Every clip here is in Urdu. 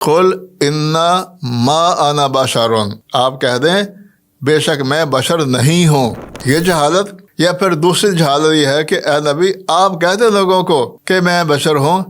قل انا ما انا بشرن، آپ کہہ دیں بے شک میں بشر نہیں ہوں. یہ جہالت، یا پھر دوسری جہالت یہ ہے کہ اے نبی آپ کہہ دیں لوگوں کو کہ میں بشر ہوں،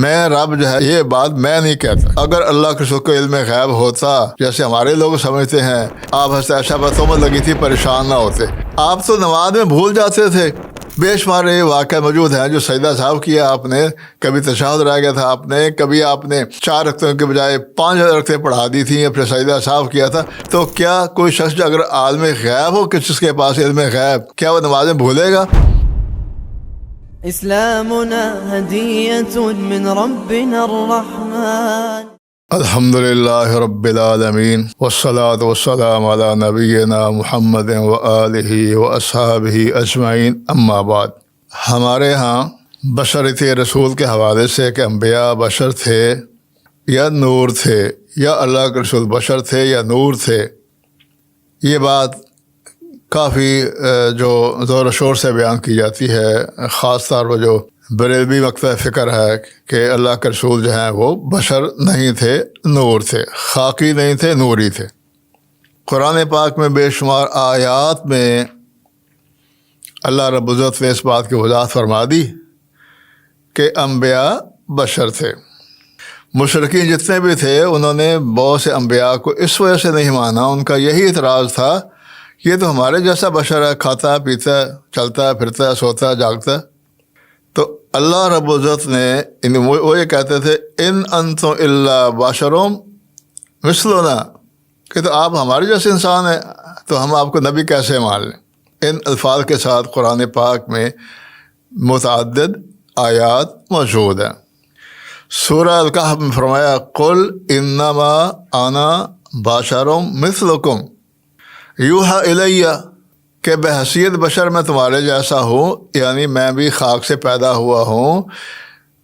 میں رب جو ہے یہ بات میں نہیں کہتا. اگر اللہ کے رسول کو علم غیب ہوتا جیسے ہمارے لوگ سمجھتے ہیں، آپ حضرت عائشہ پر تہمت لگی تھی پریشان نہ ہوتے. آپ تو نماز میں بھول جاتے تھے. بے شمار یہ واقعہ موجود ہیں جو سجدہ صاحب کیا آپ نے، کبھی تشہد رہ گیا تھا آپ نے، کبھی آپ نے 4 رکعتوں کے بجائے 5 رکعتیں پڑھا دی تھیں یا پھر سجدہ صاحب کیا تھا. تو کیا کوئی شخص جو اگر عالم غیب ہو کہ جس کے پاس علم غیب، کیا وہ نمازیں بھولے گا؟ اسلامنا ہدیۃ من ربنا الرحمن. الحمد للہ رب العالمین والصلاة والسلام علی نبینا محمد وآلہ واصحابہ اجمعین، اما بعد. ہمارے ہاں بشریت رسول کے حوالے سے کہ انبیاء بشر تھے یا نور تھے، یا اللہ کے رسول بشر تھے یا نور تھے، یہ بات کافی جو زور و شور سے بیان کی جاتی ہے. خاص طور پر جو بریلوی مکتبہ فکر ہے کہ اللہ کے رسول جو ہیں وہ بشر نہیں تھے، نور تھے، خاکی نہیں تھے، نوری تھے. قرآن پاک میں بے شمار آیات میں اللہ رب العزت نے اس بات کی وضاحت فرما دی کہ انبیاء بشر تھے. مشرکین جتنے بھی تھے انہوں نے بہت سے انبیاء کو اس وجہ سے نہیں مانا، ان کا یہی اعتراض تھا یہ تو ہمارے جیسا بشر ہے، کھاتا پیتا چلتا پھرتا سوتا جاگتا. تو اللہ رب العزت نے وہ یہ کہتے تھے ان انتم الا بشرم مثلنا، کہ تو آپ ہمارے جیسے انسان ہیں تو ہم آپ کو نبی کیسے مان لیں. ان الفاظ کے ساتھ قرآن پاک میں متعدد آیات موجود ہیں. سورہ الکہف میں فرمایا قل انما انا بشرم مثلکم یوحی الیہ، کہ بحیثیت بشر میں تمہارے جیسا ہوں، یعنی میں بھی خاک سے پیدا ہوا ہوں،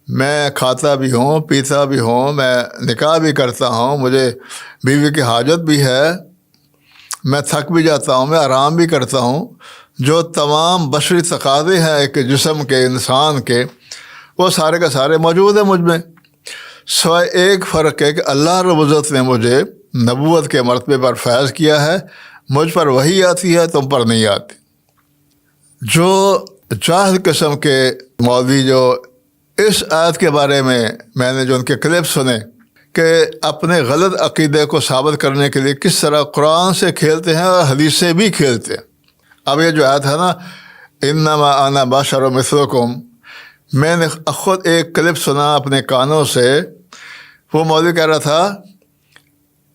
میں کھاتا بھی ہوں پیتا بھی ہوں، میں نکاح بھی کرتا ہوں، مجھے بیوی کی حاجت بھی ہے، میں تھک بھی جاتا ہوں، میں آرام بھی کرتا ہوں. جو تمام بشری تقاضے ہیں ایک جسم کے، انسان کے، وہ سارے کا سارے موجود ہیں مجھ میں. سوائے ایک فرق ہے کہ اللہ رب العزت نے مجھے نبوت کے مرتبے پر فیض کیا ہے، مجھ پر وحی آتی ہے، تم پر نہیں آتی. جو جاہل قسم کے مولوی جو اس آیت کے بارے میں نے جو ان کے کلپ سنے کہ اپنے غلط عقیدے کو ثابت کرنے کے لیے کس طرح قرآن سے کھیلتے ہیں اور حدیث سے بھی کھیلتے ہیں. اب یہ جو آیت ہے نا انما انا بشر مثلکم، میں نے خود ایک کلپ سنا اپنے کانوں سے. وہ مولوی کہہ رہا تھا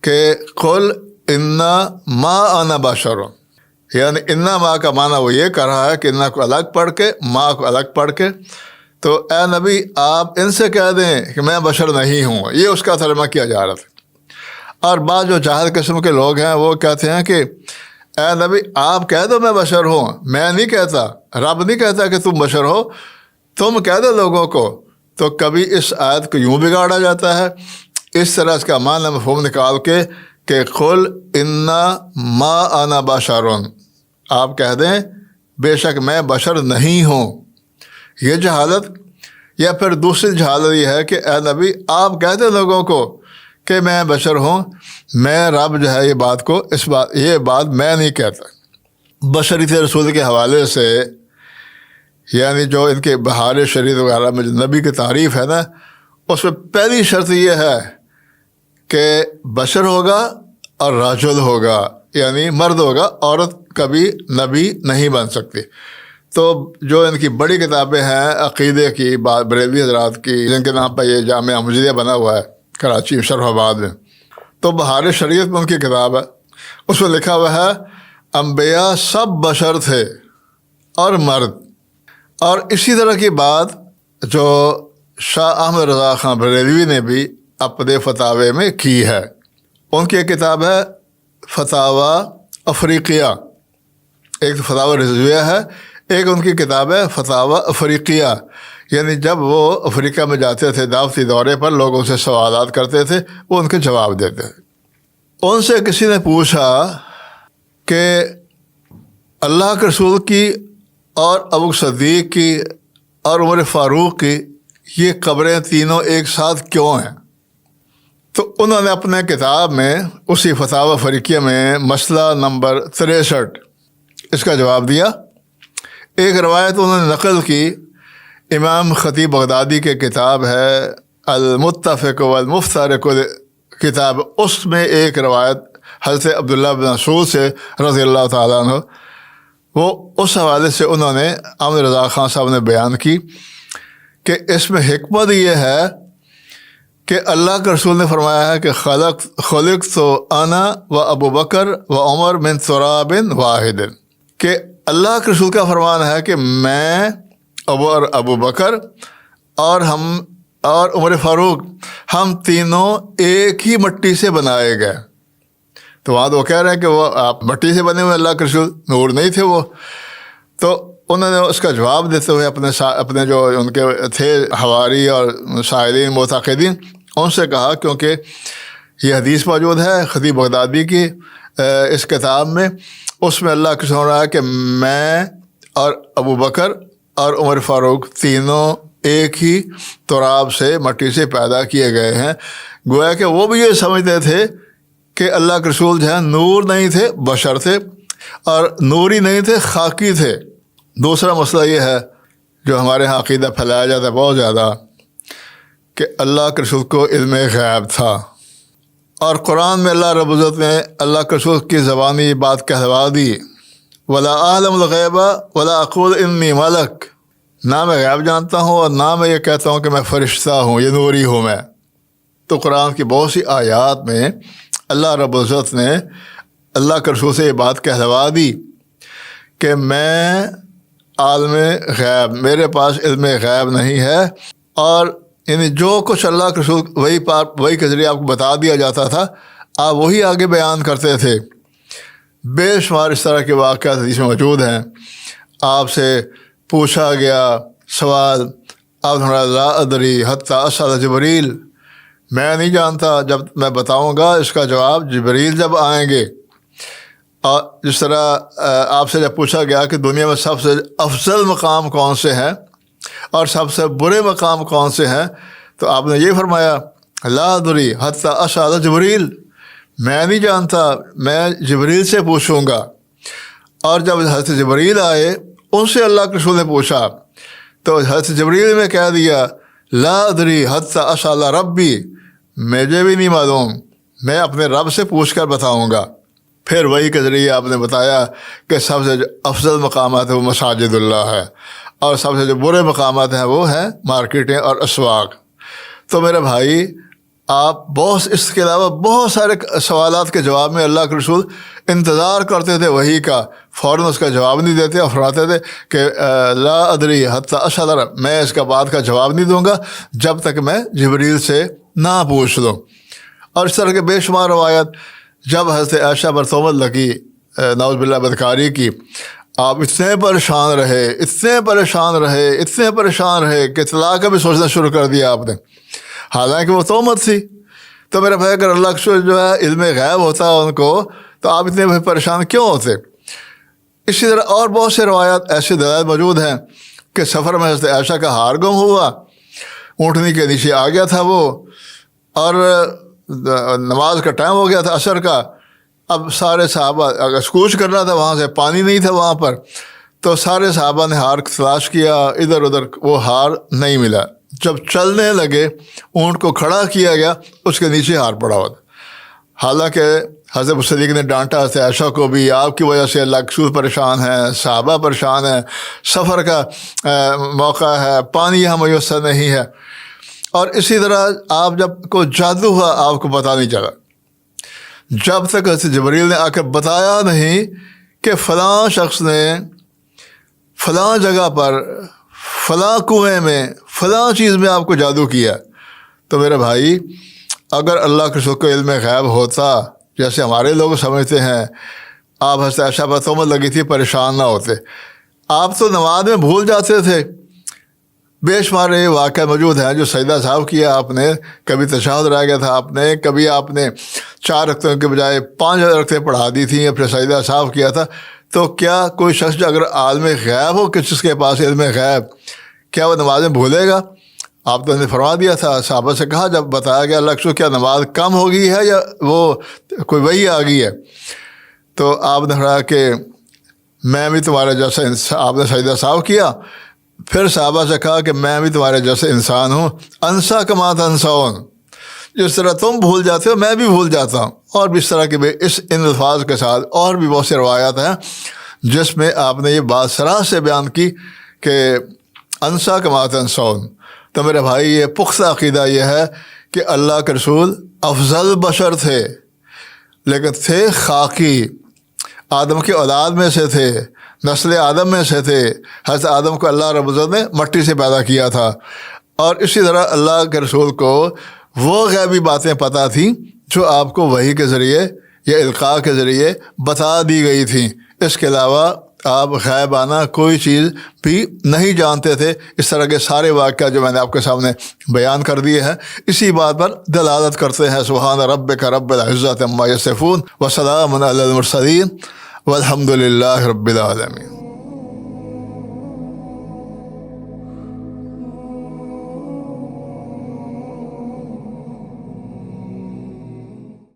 کہ قل انا ما انا بشر، یعنی انا ما کا معنی وہ یہ کر رہا ہے کہ انا کو الگ پڑھ کے ما کو الگ پڑھ کے، تو اے نبی آپ ان سے کہہ دیں کہ میں بشر نہیں ہوں. یہ اس کا ترجمہ کیا جا رہا تھا. اور بعض جو جاہل قسم کے لوگ ہیں وہ کہتے ہیں کہ اے نبی آپ کہہ دو میں بشر ہوں، میں نہیں کہتا، رب نہیں کہتا کہ تم بشر ہو، تم کہہ دو لوگوں کو. تو کبھی اس آیت کو یوں بگاڑا جاتا ہے، اس طرح اس کا معنی مفہوم نکال کے کہ قل انا ما انا بشرن، آپ کہہ دیں بے شک میں بشر نہیں ہوں. یہ جہالت، یا پھر دوسری جہالت یہ ہے کہ اے نبی آپ کہہ دیں لوگوں کو کہ میں بشر ہوں، میں رب جو ہے یہ بات میں نہیں کہتا. بشریت رسول کے حوالے سے یعنی جو ان کے بہار شریعت وغیرہ میں جو نبی کی تعریف ہے نا، اس میں پہلی شرط یہ ہے کہ بشر ہوگا اور رجل ہوگا، یعنی مرد ہوگا، عورت کبھی نبی نہیں بن سکتی. تو جو ان کی بڑی کتابیں ہیں عقیدے کی، بریلوی حضرات کی، جن کے نام پہ یہ جامعہ امجدیہ بنا ہوا ہے کراچی شرف آباد میں، تو بہار شریعت میں ان کی کتاب ہے، اس میں لکھا ہوا ہے انبیاء سب بشر تھے اور مرد. اور اسی طرح کی بات جو شاہ احمد رضا خان بریلوی نے بھی اپنے فتاوے میں کی ہے. ان کی ایک کتاب ہے فتاوی افریقیہ، ایک تو فتاوی رضویہ ہے، ایک ان کی کتاب ہے فتاوی افریقیہ. یعنی جب وہ افریقہ میں جاتے تھے دعوتی دورے پر، لوگ ان سے سوالات کرتے تھے، وہ ان کے جواب دیتے تھے. ان سے کسی نے پوچھا کہ اللہ کے رسول کی اور ابو صدیق کی اور عمر فاروق کی یہ قبریں تینوں ایک ساتھ کیوں ہیں؟ تو انہوں نے اپنے کتاب میں اسی فتاوی فریقیہ میں مسئلہ نمبر 63 اس کا جواب دیا۔ ایک روایت انہوں نے نقل کی، امام خطیب بغدادی کے کتاب ہے المتفق والمفترق کتاب، اس میں ایک روایت حضرت عبداللہ بن مسعود سے رضی اللہ تعالیٰ عنہ، وہ اس حوالے سے انہوں نے احمد رضا خان صاحب نے بیان کی کہ اس میں حکمت یہ ہے کہ اللہ کے رسول نے فرمایا ہے کہ خلق تو انا و ابو بکر و عمر من تراب واحد، کہ اللہ کے رسول کا فرمان ہے کہ میں اور ابو بکر اور عمر فاروق، ہم تینوں ایک ہی مٹی سے بنائے گئے۔ تو وہاں تو وہ کہہ رہے ہیں کہ وہ آپ مٹی سے بنے ہوئے، اللہ کے رسول نور نہیں تھے وہ۔ تو انہوں نے اس کا جواب دیتے ہوئے اپنے جو ان کے تھے حواری اور سائلین معتقدین، ان سے کہا، کیونکہ یہ حدیث موجود ہے خطیب بغدادی کی اس کتاب میں، اس میں اللہ کے سن رہا ہے کہ میں اور ابو بکر اور عمر فاروق تینوں ایک ہی تراب سے، مٹی سے پیدا کیے گئے ہیں۔ گویا کہ وہ بھی یہ سمجھتے تھے کہ اللہ کے رسول جو ہے نور نہیں تھے، بشر تھے، اور نوری نہیں تھے، خاکی تھے۔ دوسرا مسئلہ یہ ہے جو ہمارے یہاں عقیدہ پھیلایا جاتا ہے بہت زیادہ، کہ اللہ کے رسول کو علم غیب تھا، اور قرآن میں اللہ رب العزت نے اللہ کے رسول کی زبانی یہ بات کہلوا دی، ولا اعلم الغیب ولا اقول انی ملک، نہ میں غیب جانتا ہوں اور نہ میں یہ کہتا ہوں کہ میں فرشتہ ہوں، یہ نوری ہوں میں۔ تو قرآن کی بہت سی آیات میں اللہ رب العزت نے اللہ کے رسول سے یہ بات کہلوا دی کہ میں عالم غیب، میرے پاس علم غیب نہیں ہے، اور یعنی جو کچھ اللہ کے رسول وہی کے ذریعے آپ کو بتا دیا جاتا تھا، آپ وہی آگے بیان کرتے تھے۔ بے شمار اس طرح کے واقعات حدیث میں موجود ہیں۔ آپ سے پوچھا گیا سوال، آپ لا ادری حتی اسأل جبریل، میں نہیں جانتا، جب میں بتاؤں گا اس کا جواب جبریل جب آئیں گے۔ اور جس طرح آپ سے جب پوچھا گیا کہ دنیا میں سب سے افضل مقام کون سے ہیں اور سب سے برے مقام کون سے ہیں، تو آپ نے یہ فرمایا لا ادری حتی اسأل جبریل، میں نہیں جانتا، میں جبریل سے پوچھوں گا۔ اور جب حضرت جبریل آئے، ان سے اللہ کے رسول نے پوچھا، تو حضرت جبریل نے کہہ دیا لا ادری حتی اسأل ربی، مجھے بھی نہیں معلوم، میں اپنے رب سے پوچھ کر بتاؤں گا۔ پھر وہی کے ذریعے آپ نے بتایا کہ سب سے جو افضل مقامات ہیں وہ مساجد اللہ ہے، اور سب سے جو برے مقامات ہیں وہ ہیں مارکیٹیں اور اسواق۔ تو میرے بھائی، آپ اس کے علاوہ بہت سارے سوالات کے جواب میں اللہ کے رسول انتظار کرتے تھے وہی کا، فوراً اس کا جواب نہیں دیتے اور فرماتے تھے کہ لا ادری حتی اسأل رب، میں اس کا بعد کا جواب نہیں دوں گا جب تک میں جبریل سے نہ پوچھ لوں۔ اور اس طرح کے بے شمار روایت، جب حضرت عائشہ پر تہمت لگی نعوذ باللہ بدکاری کی، آپ اتنے پریشان رہے کہ طلاق کا بھی سوچنا شروع کر دیا آپ نے، حالانکہ وہ تہمت تھی۔ تو میرے بھائی، اگر اللہ کا جو ہے علم غیب ہوتا ہے ان کو، تو آپ اتنے پریشان کیوں ہوتے؟ اسی طرح اور بہت سے روایات ایسے دلائل موجود ہیں کہ سفر میں حضرت عائشہ کا ہار گم ہوا، اونٹنی کے نیچے آ گیا تھا وہ، اور نماز کا ٹائم ہو گیا تھا عصر کا۔ اب سارے صحابہ، اگر کوچ کرنا تھا وہاں سے، پانی نہیں تھا وہاں پر، تو سارے صحابہ نے ہار تلاش کیا ادھر ادھر، وہ ہار نہیں ملا۔ جب چلنے لگے، اونٹ کو کھڑا کیا گیا، اس کے نیچے ہار پڑا ہوا تھا۔ حالانکہ حضرت صدیق نے ڈانٹا حضرت عائشہ کو بھی، آپ کی وجہ سے اللہ کے رسول پریشان ہیں، صحابہ پریشان ہیں، سفر کا موقع ہے، پانی یہاں میسر نہیں ہے۔ اور اسی طرح آپ جب کوئی جادو ہوا، آپ کو پتہ نہیں چلا جب تک حضرت جبریل نے آ کر بتایا نہیں کہ فلاں شخص نے فلاں جگہ پر، فلاں کنویں میں، فلاں چیز میں آپ کو جادو کیا۔ تو میرے بھائی، اگر اللہ کے رسول کو علم غیب ہوتا جیسے ہمارے لوگ سمجھتے ہیں، آپ حضرت عائشہ پر تہمت لگی تھی، پریشان نہ ہوتے۔ آپ تو نماز میں بھول جاتے تھے۔ بے شمار یہ واقعہ موجود ہیں جو سجدہ صاحب کیا آپ نے، کبھی تشہد رہ گیا تھا آپ نے، کبھی آپ نے 4 رکعتوں کے بجائے 5 رکعتیں پڑھا دی تھیں یا پھر سجدہ صاحب کیا تھا۔ تو کیا کوئی شخص جو اگر عالم غیب ہو کہ جس کے پاس علم غیب، کیا وہ نماز میں بھولے گا؟ آپ نے فرما دیا تھا، صحابہ سے کہا جب بتایا گیا اللہ کے رسول کیا نماز کم ہو گئی ہے یا وہ کوئی وحی آ گئی ہے، تو آپ نے فرمایا کہ میں بھی تمہارے جیسا آپ نے سجدہ ساو کیا. پھر صحابہ سے کہا کہ میں بھی تمہارے جیسے انسان ہوں، انسا کما تنسون، جس طرح تم بھول جاتے ہو میں بھی بھول جاتا ہوں. اور بھی اس طرح کے ان الفاظ کے ساتھ اور بھی بہت سی روایات ہیں جس میں آپ نے یہ بات صراحت سے بیان کی کہ انسا کما تنسون. تو میرے بھائی یہ پختہ عقیدہ یہ ہے کہ اللہ کے رسول افضل بشر تھے، لیکن تھے خاکی، آدم کی اولاد میں سے تھے، نسل آدم میں سے تھے. حضرت آدم کو اللہ رب العزت نے مٹی سے پیدا کیا تھا، اور اسی طرح اللہ کے رسول کو وہ غیبی باتیں پتہ تھیں جو آپ کو وحی کے ذریعے یا القاء کے ذریعے بتا دی گئی تھیں. اس کے علاوہ آپ غیبانہ کوئی چیز بھی نہیں جانتے تھے. اس طرح کے سارے واقعات جو میں نے آپ کے سامنے بیان کر دیے ہیں اسی بات پر دلالت کرتے ہیں. سبحان ربک رب العزت عما یصفون وسلام علی المرسلین والحمد للہ رب العالمین.